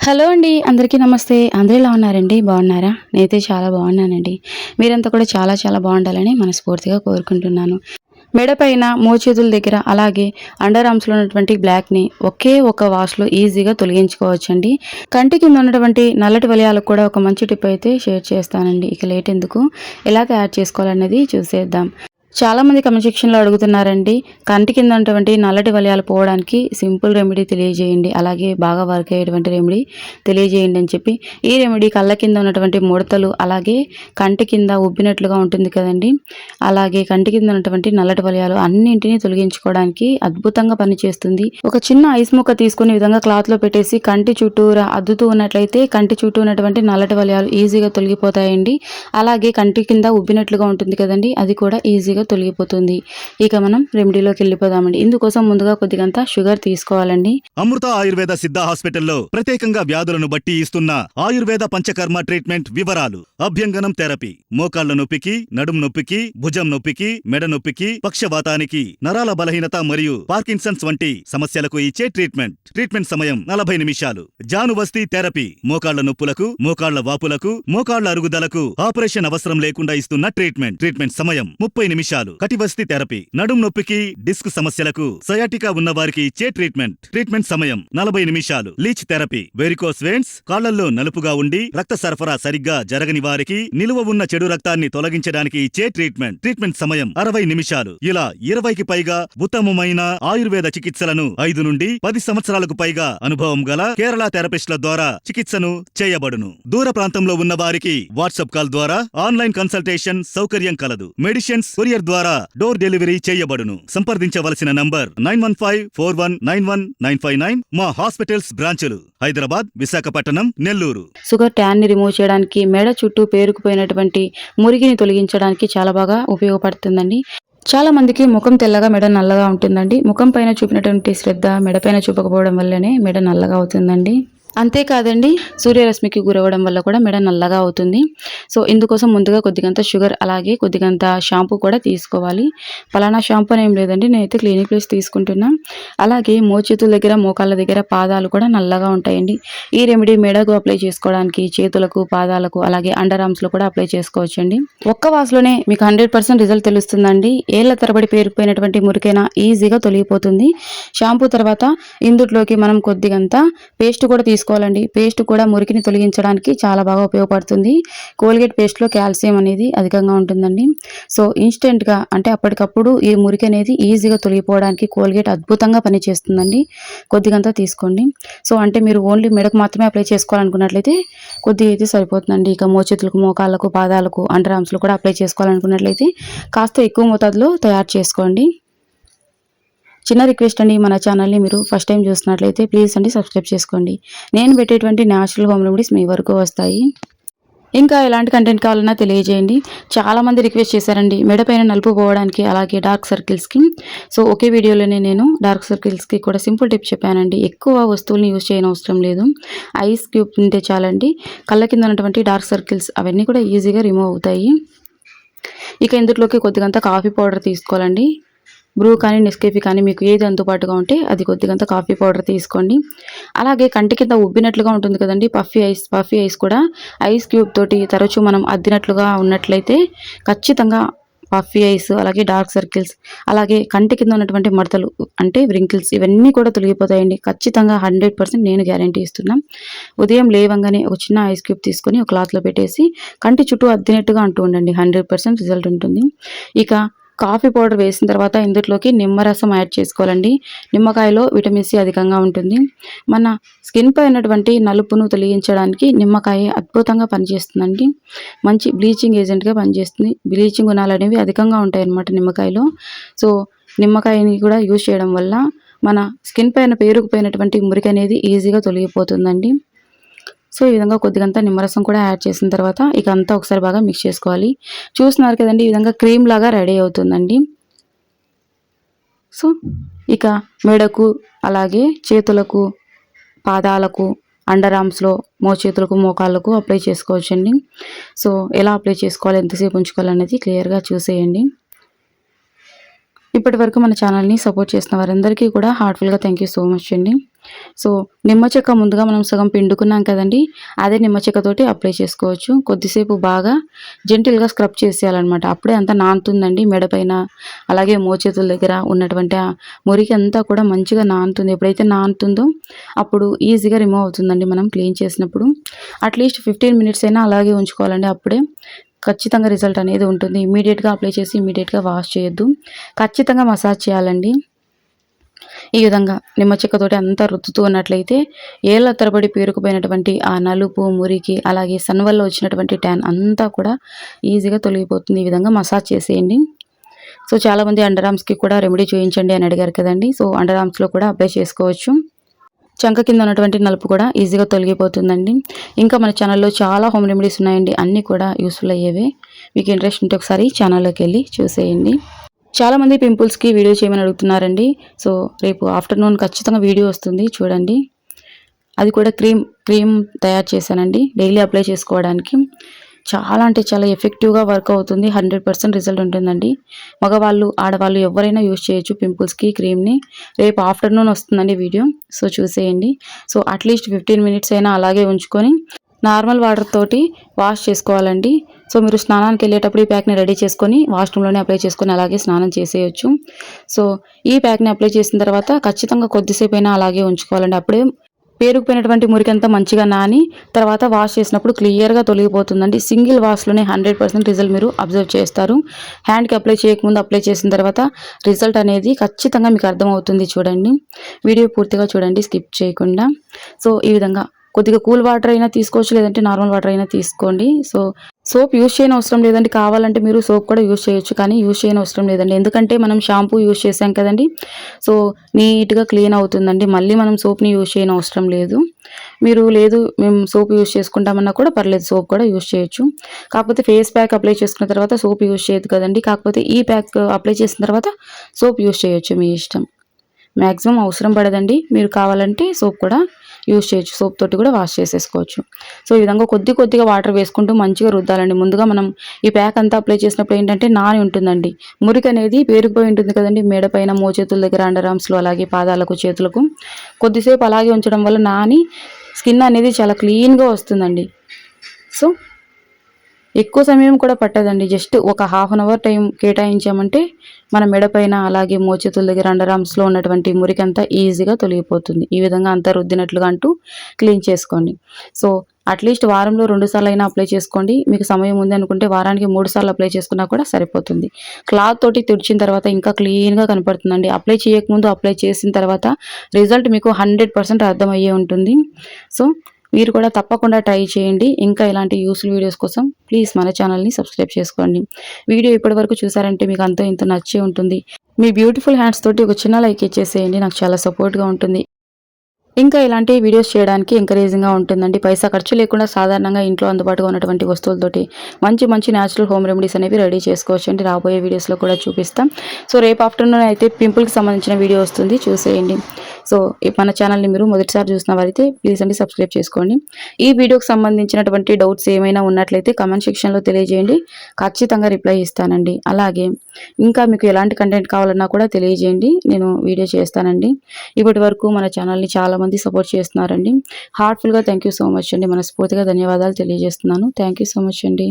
Hello అండి. అందరికీ నమస్తే. అందరూ ఎలా ఉన్నారండి? బాగున్నారా? నేనైతే చాలా బాగున్నానండి. మీరంతా కూడా చాలా చాలా బాగుండాలని మనస్ఫూర్తిగా కోరుకుంటున్నాను. మెడ పైన, మోచేతుల దగ్గర అలాగే అండర్ ఆర్మ్స్‌లో ఉన్నటువంటి బ్లాక్‌ని ఒకే ఒక వాష్‌లో ఈజీగా తొలగించుకోవచ్చండి. కంటి కింద ఉన్నటువంటి నల్లటి వలయాలకు కూడా ఒక మంచి టిప్ అయితే షేర్ చేస్తానండి. ఇక లేట్ ఎందుకు? ఎలా తయారు చేసుకోవాలనేది చూసేద్దాం. చాలామంది కమెంట్ సెక్షన్‌లో అడుగుతున్నారండి. కంటి కింద ఉన్నటువంటి నల్లటి వలయాలు పోవడానికి సింపుల్ రెమెడీ తెలియజేయండి. అలాగే బాగా వర్క్ అయ్యేటువంటి రెమెడీ తెలియజేయండి అని చెప్పి. ఈ రెమెడీ కళ్ళ కింద ఉన్నటువంటి ముడతలు, అలాగే కంటి కింద ఉబ్బినట్లుగా ఉంటుంది కదండీ! అలాగే కంటి కింద ఉన్నటువంటి నల్లటి వలయాలు అన్నింటిని తొలగించుకోవడానికి అద్భుతంగా పనిచేస్తుంది. ఒక చిన్న ఐస్ ముక్క తీసుకొని ఈ విధంగా క్లాత్‌లో పెట్టేసి కంటి చుట్టూరా అద్దుతూ ఉన్నట్లయితే కంటి చుట్టూ ఉన్నటువంటి నల్లటి వలయాలు ఈజీగా తొలగిపోతాయండి. అలాగే కంటి కింద ఉబ్బినట్లుగా ఉంటుంది కదండీ! అది కూడా ఈజీగా తొలగిపోతుంది. ఇక మనం రెమెడీలోకి వెళ్ళిపోదామండి. ఇందుకోసం ముందుగా కొద్దిగంత షుగర్ తీసుకోవాలండి. అమృత ఆయుర్వేద సిద్ధ హాస్పిటల్లో ప్రత్యేకంగా వ్యాధులను బట్టి ఇస్తున్న ఆయుర్వేద పంచకర్మ ట్రీట్మెంట్ వివరాలు. అభ్యంగనం థెరపీ మోకాళ్ల నొప్పికి, నడుం నొప్పికి, భుజం నొప్పికి, మెడ నొప్పికి, పక్షవాతానికి, నరాల బలహీనత మరియు పార్కిన్సన్స్ వంటి సమస్యలకు ఇచ్చే ట్రీట్మెంట్ సమయం 40 నిమిషాలు. జానువస్తి థెరపీ మోకాళ్ల నొప్పులకు, మోకాళ్ల వాపులకు, మోకాళ్ల అరుగుదలకు ఆపరేషన్ అవసరం లేకుండా ఇస్తున్న ట్రీట్మెంట్ సమయం 30 నిమిషాలు. కటివస్తి థెరపీ నడుం నొప్పికి, డిస్క్ సమస్యలకు, సయాటికా ఉన్న వారికి ఇచ్చే ట్రీట్మెంట్ సమయం 40 నిమిషాలు. లీచ్ థెరపీ వెరికోస్ వెయిన్స్, కాళ్లల్లో నలుపుగా ఉండి రక్త సరఫరా సరిగ్గా జరగని వారికి, నిలువ ఉన్న చెడు రక్తాన్ని తొలగించడానికి ఇచ్చే ట్రీట్మెంట్ సమయం 60 నిమిషాలు. ఇలా 20కి పైగా ఉత్తమమైన ఆయుర్వేద చికిత్సలను 5 నుండి 10 సంవత్సరాలకు పైగా అనుభవం గల కేరళ థెరపిస్టుల ద్వారా చికిత్సను చేయబడును. దూర ప్రాంతంలో ఉన్న వారికి వాట్సాప్ కాల్ ద్వారా ఆన్లైన్ కన్సల్టేషన్ సౌకర్యం కలదు. మెడిసిన్స్ కొరియర్ ద్వారా డోర్ డెలివరీ చేయబడును. సంప్రదించవలసిన నంబర్ 9154191959. మా హాస్పిటల్స్ బ్రాంచులు హైదరాబాద్, విశాఖపట్నం, నెల్లూరు. షుగర్ ట్యాన్ని రిమూవ్ చేయడానికి, మెడ చుట్టూ పేరుకుపోయినటువంటి మురికిని తొలగించడానికి చాలా బాగా ఉపయోగపడుతుందండి. చాలా మందికి ముఖం తెల్లగా, మెడ నల్లగా ఉంటుందండి. ముఖం పైన చూపినటువంటి శ్రద్ధ మెడ పైన చూపకపోవడం వల్లనే మెడ నల్లగా అవుతుందండి. అంతేకాదండి, సూర్యరశ్మికి గురవడం వల్ల కూడా మెడ నల్లగా అవుతుంది. సో ఇందుకోసం ముందుగా కొద్దిగంత షుగర్, అలాగే కొద్దిగంత షాంపూ కూడా తీసుకోవాలి. పలానా షాంపూ అని ఏం లేదండి, నేనైతే క్లినిక్ ప్లస్ తీసుకుంటున్నా. అలాగే మోచేతుల దగ్గర, మోకాళ్ళ దగ్గర, పాదాలు కూడా నల్లగా ఉంటాయండి. ఈ రెమెడీ మెడకు అప్లై చేసుకోవడానికి, చేతులకు, పాదాలకు, అలాగే అండర్ ఆర్మ్స్లో కూడా అప్లై చేసుకోవచ్చండి. ఒక్క వాష్లోనే మీకు 100% రిజల్ట్ తెలుస్తుందండి. ఏళ్ల తరబడి పేరుకుపోయినటువంటి మురికైనా ఈజీగా తొలగిపోతుంది. షాంపూ తర్వాత ఇందులోకి మనం కొద్దిగంత పేస్ట్ కూడా తీసుకోవాలండి. పేస్ట్ కూడా మురికిని తొలగించడానికి చాలా బాగా ఉపయోగపడుతుంది. కోల్గేట్ పేస్ట్లో కాల్షియం అనేది అధికంగా ఉంటుందండి. సో ఇన్స్టెంట్గా అంటే అప్పటికప్పుడు ఈ మురికి అనేది ఈజీగా తొలగిపోవడానికి కోల్గేట్ అద్భుతంగా పనిచేస్తుందండి. కొద్దిగంత తీసుకోండి. సో అంటే మీరు ఓన్లీ మెడకు మాత్రమే అప్లై చేసుకోవాలనుకున్నట్లయితే కొద్దిగా అయితే సరిపోతుందండి. ఇక మోచేతులకు, మోకాళ్ళకు, పాదాలకు, అండర్ ఆర్మ్స్లో కూడా అప్లై చేసుకోవాలనుకున్నట్లయితే కాస్త ఎక్కువ మోతాదులో తయారు చేసుకోండి. చిన్న రిక్వెస్ట్ అండి, మన ఛానల్ని మీరు ఫస్ట్ టైం చూస్తున్నట్లయితే ప్లీజ్ అండి సబ్స్క్రైబ్ చేసుకోండి. నేను పెట్టేటువంటి న్యాచురల్ హోమ్ రెమెడీస్ మీ వరకు వస్తాయి. ఇంకా ఎలాంటి కంటెంట్ కావాలన్నా తెలియజేయండి. చాలామంది రిక్వెస్ట్ చేశారండి మెడ పైన నలుపు పోవడానికి, అలాగే డార్క్ సర్కిల్స్కి. సో ఒకే వీడియోలోనే నేను డార్క్ సర్కిల్స్కి కూడా సింపుల్ టిప్ చెప్పానండి. ఎక్కువ వస్తువుల్ని యూజ్ చేయని అవసరం లేదు. ఐస్ క్యూబ్ ఉంటే చాలండి. కళ్ళ కింద ఉన్నటువంటి డార్క్ సర్కిల్స్ అవన్నీ కూడా ఈజీగా రిమూవ్ అవుతాయి. ఇక ఇందులోకి కొద్దిగంత కాఫీ పౌడర్ తీసుకోవాలండి. బ్రూ కానీ, నెస్కేఫీ కానీ మీకు ఏది అందుబాటుగా ఉంటే అది కొద్దిగంత కాఫీ పౌడర్ తీసుకోండి. అలాగే కంటి కింద ఉబ్బినట్లుగా ఉంటుంది కదండి, పఫీ ఐస్ కూడా ఐస్ క్యూబ్ తోటి తరచూ మనం అద్దినట్లుగా ఉన్నట్లయితే ఖచ్చితంగా పఫీ ఐస్, అలాగే డార్క్ సర్కిల్స్, అలాగే కంటి కింద ఉన్నటువంటి మడతలు అంటే వ్రింకిల్స్ ఇవన్నీ కూడా తొలగిపోతాయండి. ఖచ్చితంగా 100% నేను గ్యారంటీ ఇస్తున్నా. ఉదయం లేవంగానే ఒక చిన్న ఐస్ క్యూబ్ తీసుకొని ఒక క్లాత్లో పెట్టేసి కంటి చుట్టూ అద్దినట్టుగా అంటూ ఉండండి. 100% రిజల్ట్ ఉంటుంది. ఇక కాఫీ పౌడర్ వేసిన తర్వాత ఇందులోకి నిమ్మరసం యాడ్ చేసుకోవాలండి. నిమ్మకాయలో విటమిన్ సి అధికంగా ఉంటుంది. మన స్కిన్ పై ఉన్నటువంటి నలుపును తొలగించడానికి నిమ్మకాయ అద్భుతంగా పనిచేస్తుందండి. మంచి బ్లీచింగ్ ఏజెంట్గా పనిచేస్తుంది. బ్లీచింగ్ గుణాలు అనేవి అధికంగా ఉంటాయి అన్నమాట నిమ్మకాయలో. సో నిమ్మకాయని కూడా యూజ్ చేయడం వల్ల మన స్కిన్ పైన పేరుకుపోయినటువంటి మురికి అనేది ఈజీగా తొలగిపోతుందండి. సో ఈ విధంగా కొద్దిగంత నిమ్మరసం కూడా యాడ్ చేసిన తర్వాత ఇక అంతా ఒకసారి బాగా మిక్స్ చేసుకోవాలి. చూస్తున్నారు కదండి, ఈ విధంగా క్రీమ్ లాగా రెడీ అవుతుందండి. సో ఇక మెడకు, అలాగే చేతులకు, పాదాలకు, అండర్ ఆర్మ్స్లో, మోచేతులకు, మోకాళ్ళకు అప్లై చేసుకోవచ్చండి. సో ఎలా అప్లై చేసుకోవాలి, ఎంతసేపు ఉంచుకోవాలి అనేది క్లియర్గా చూసేయండి. ఇప్పటి వరకు మన ఛానల్ని సపోర్ట్ చేసిన వారందరికీ కూడా హార్ట్ఫుల్గా థ్యాంక్ యూ సో మచ్ అండి. సో నిమ్మ చెక్క ముందుగా మనం సగం పిండుకున్నాం కదండి, అదే నిమ్మ చెక్కతోటి అప్లై చేసుకోవచ్చు. కొద్దిసేపు బాగా జెంటిల్గా స్క్రబ్ చేసేయాలన్నమాట. అప్పుడే అంతా నానుతుందండి మెడ పైన, అలాగే మోచేతుల దగ్గర ఉన్నటువంటి ఆ మురికి అంతా కూడా మంచిగా నానుతుంది. ఎప్పుడైతే నానుతుందో అప్పుడు ఈజీగా రిమూవ్ అవుతుందండి మనం క్లీన్ చేసినప్పుడు. అట్లీస్ట్ 15 మినిట్స్ అయినా అలాగే ఉంచుకోవాలండి. అప్పుడే ఖచ్చితంగా రిజల్ట్ అనేది ఉంటుంది. ఇమీడియట్గా అప్లై చేసి ఇమీడియట్గా వాష్ చేయొద్దు. ఖచ్చితంగా మసాజ్ చేయాలండి. ఈ విధంగా నిమ్మ చెక్కతోటి అంతా రుద్దుతూ ఉన్నట్లయితే ఏళ్ల తరబడి పేరుకుపోయినటువంటి ఆ నలుపు, మురికి, అలాగే సన్ వల్ల వచ్చినటువంటి ట్యాన్ అంతా కూడా ఈజీగా తొలగిపోతుంది. ఈ విధంగా మసాజ్ చేసేయండి. సో చాలామంది అండర్ ఆర్మ్స్కి కూడా రెమెడీ చూపించండి అని అడిగారు కదండి. సో అండర్ ఆర్మ్స్లో కూడా అప్లై చేసుకోవచ్చు. చంక కింద ఉన్నటువంటి నలుపు కూడా ఈజీగా తొలగిపోతుందండి. ఇంకా మన ఛానల్లో చాలా హోమ్ రెమెడీస్ ఉన్నాయండి. అన్నీ కూడా యూస్ఫుల్ అయ్యేవే. మీకు ఇంట్రెస్ట్ ఉంటే ఒకసారి ఛానల్లోకి వెళ్ళి చూసేయండి. చాలామంది పింపుల్స్కి వీడియో చేయమని అడుగుతున్నారండి. సో రేపు ఆఫ్టర్నూన్ ఖచ్చితంగా వీడియో వస్తుంది చూడండి. అది కూడా క్రీమ్ తయారు చేశానండి డైలీ అప్లై చేసుకోవడానికి. చాలా అంటే చాలా ఎఫెక్టివ్గా వర్క్ అవుతుంది. 100% రిజల్ట్ ఉంటుందండి. మగవాళ్ళు, ఆడవాళ్ళు ఎవరైనా యూజ్ చేయొచ్చు పింపుల్స్కి క్రీమ్ని. రేపు ఆఫ్టర్నూన్ వస్తుందండి వీడియో. సో చూసేయండి. సో అట్లీస్ట్ 15 మినిట్స్ అయినా అలాగే ఉంచుకొని నార్మల్ వాటర్ తోటి వాష్ చేసుకోవాలండి. సో మీరు స్నానానికి వెళ్ళేటప్పుడు ఈ ప్యాక్ని రెడీ చేసుకొని వాష్రూమ్లోనే అప్లై చేసుకొని అలాగే స్నానం చేసేయచ్చు. సో ఈ ప్యాక్ని అప్లై చేసిన తర్వాత ఖచ్చితంగా కొద్దిసేపు అయినా అలాగే ఉంచుకోవాలండి. అప్పుడే పేరుకుపోయినటువంటి మురికంతా మంచిగా నాని తర్వాత వాష్ చేసినప్పుడు క్లియర్గా తొలగిపోతుందండి. సింగిల్ వాష్లోనే 100% రిజల్ట్ మీరు అబ్జర్వ్ చేస్తారు. హ్యాండ్కి అప్లై చేయకముందు అప్లై చేసిన తర్వాత రిజల్ట్ అనేది ఖచ్చితంగా మీకు అర్థమవుతుంది. చూడండి, వీడియో పూర్తిగా చూడండి స్కిప్ చేయకుండా. సో ఈ విధంగా కొద్దిగా కూల్ వాటర్ అయినా తీసుకోవచ్చు, లేదంటే నార్మల్ వాటర్ అయినా తీసుకోండి. సో సోప్ యూజ్ చేయని అవసరం లేదండి. కావాలంటే మీరు సోప్ కూడా యూజ్ చేయొచ్చు, కానీ యూజ్ చేయని అవసరం లేదండి. ఎందుకంటే మనం షాంపూ యూజ్ చేసాం కదండి. సో నీట్గా క్లీన్ అవుతుందండి. మళ్ళీ మనం సోప్ని యూజ్ చేయని అవసరం లేదు. మీరు లేదు మేము సోప్ యూజ్ చేసుకుంటామన్నా కూడా పర్లేదు, సోప్ కూడా యూజ్ చేయొచ్చు. కాకపోతే ఫేస్ ప్యాక్ అప్లై చేసుకున్న తర్వాత సోప్ యూజ్ చేయొద్దు కదండి. కాకపోతే ఈ ప్యాక్ అప్లై చేసిన తర్వాత సోప్ యూజ్ చేయొచ్చు, మీ ఇష్టం. మ్యాక్సిమం అవసరం పడదండి. మీరు కావాలంటే సోప్ కూడా యూజ్ చేయొచ్చు, సోప్ తోటి కూడా వాష్ చేసేసుకోవచ్చు. సో ఈ విధంగా కొద్దిగా వాటర్ వేసుకుంటూ మంచిగా రుద్దాలండి. ముందుగా మనం ఈ ప్యాక్ అంతా అప్లై చేసినప్పుడు ఏంటంటే నాని ఉంటుందండి. మురికి అనేది పేరుకుపోయి ఉంటుంది కదండి మెడ పైన, మోచేతుల దగ్గర, అండర్ ఆర్మ్స్లో, అలాగే పాదాలకు, చేతులకు. కొద్దిసేపు అలాగే ఉంచడం వల్ల నాని స్కిన్ అనేది చాలా క్లీన్గా వస్తుందండి. సో ఎక్కువ సమయం కూడా పట్టదండి. జస్ట్ ఒక హాఫ్ అన్ అవర్ టైం కేటాయించామంటే మన మెడ పైన, అలాగే మోచేతుల దగ్గర, అండర్ ఆర్మ్స్లో ఉన్నటువంటి మురికంతా ఈజీగా తొలగిపోతుంది. ఈ విధంగా అంతా రుద్దినట్లుగా అంటూ క్లీన్ చేసుకోండి. సో అట్లీస్ట్ వారంలో 2 సార్లు అయినా అప్లై చేసుకోండి. మీకు సమయం ఉంది అనుకుంటే వారానికి 3 సార్లు అప్లై చేసుకున్నా కూడా సరిపోతుంది. క్లాత్ తోటి తుడిచిన తర్వాత ఇంకా క్లీన్గా కనపడుతుందండి. అప్లై చేయకముందు, అప్లై చేసిన తర్వాత రిజల్ట్ మీకు 100% అర్థమయ్యే ఉంటుంది. సో మీరు కూడా తప్పకుండా ట్రై చేయండి. ఇంకా ఇలాంటి యూస్ఫుల్ వీడియోస్ కోసం ప్లీజ్ మన ఛానల్ని సబ్స్క్రైబ్ చేసుకోండి. వీడియో ఇప్పటివరకు చూసారంటే మీకు అంతో ఇంత నచ్చే ఉంటుంది. మీ బ్యూటిఫుల్ హ్యాండ్స్ తోటి ఒక చిన్న లైక్ ఇచ్చేసేయండి, నాకు చాలా సపోర్ట్గా ఉంటుంది. ఇంకా ఇలాంటి వీడియోస్ చేయడానికి ఎంకరేజింగ్గా ఉంటుందండి. పైసా ఖర్చు లేకుండా సాధారణంగా ఇంట్లో అందుబాటుగా ఉన్నటువంటి వస్తువులతోటి మంచి న్యాచురల్ హోమ్ రెమెడీస్ అనేవి రెడీ చేసుకోవచ్చు అండి. రాబోయే వీడియోస్లో కూడా చూపిస్తాం. సో రేపు ఆఫ్టర్నూన్ అయితే పింపుల్కి సంబంధించిన వీడియో వస్తుంది, చూసేయండి. సో మన ఛానల్ని మీరు మొదటిసారి చూసిన వారైతే ప్లీజ్ అండి సబ్స్క్రైబ్ చేసుకోండి. ఈ వీడియోకి సంబంధించినటువంటి డౌట్స్ ఏమైనా ఉన్నట్లయితే కామెంట్ సెక్షన్లో తెలియజేయండి, ఖచ్చితంగా రిప్లై ఇస్తానండి. అలాగే ఇంకా మీకు ఎలాంటి కంటెంట్ కావాలన్నా కూడా తెలియజేయండి, నేను వీడియో చేస్తానండి. ఇప్పటి వరకు మన ఛానల్ని చాలామంది సపోర్ట్ చేస్తున్నారండి. హార్ట్ఫుల్గా థ్యాంక్ యూ సో మచ్ అండి. మనస్ఫూర్తిగా ధన్యవాదాలు తెలియజేస్తున్నాను. థ్యాంక్ యూ సో మచ్ అండి.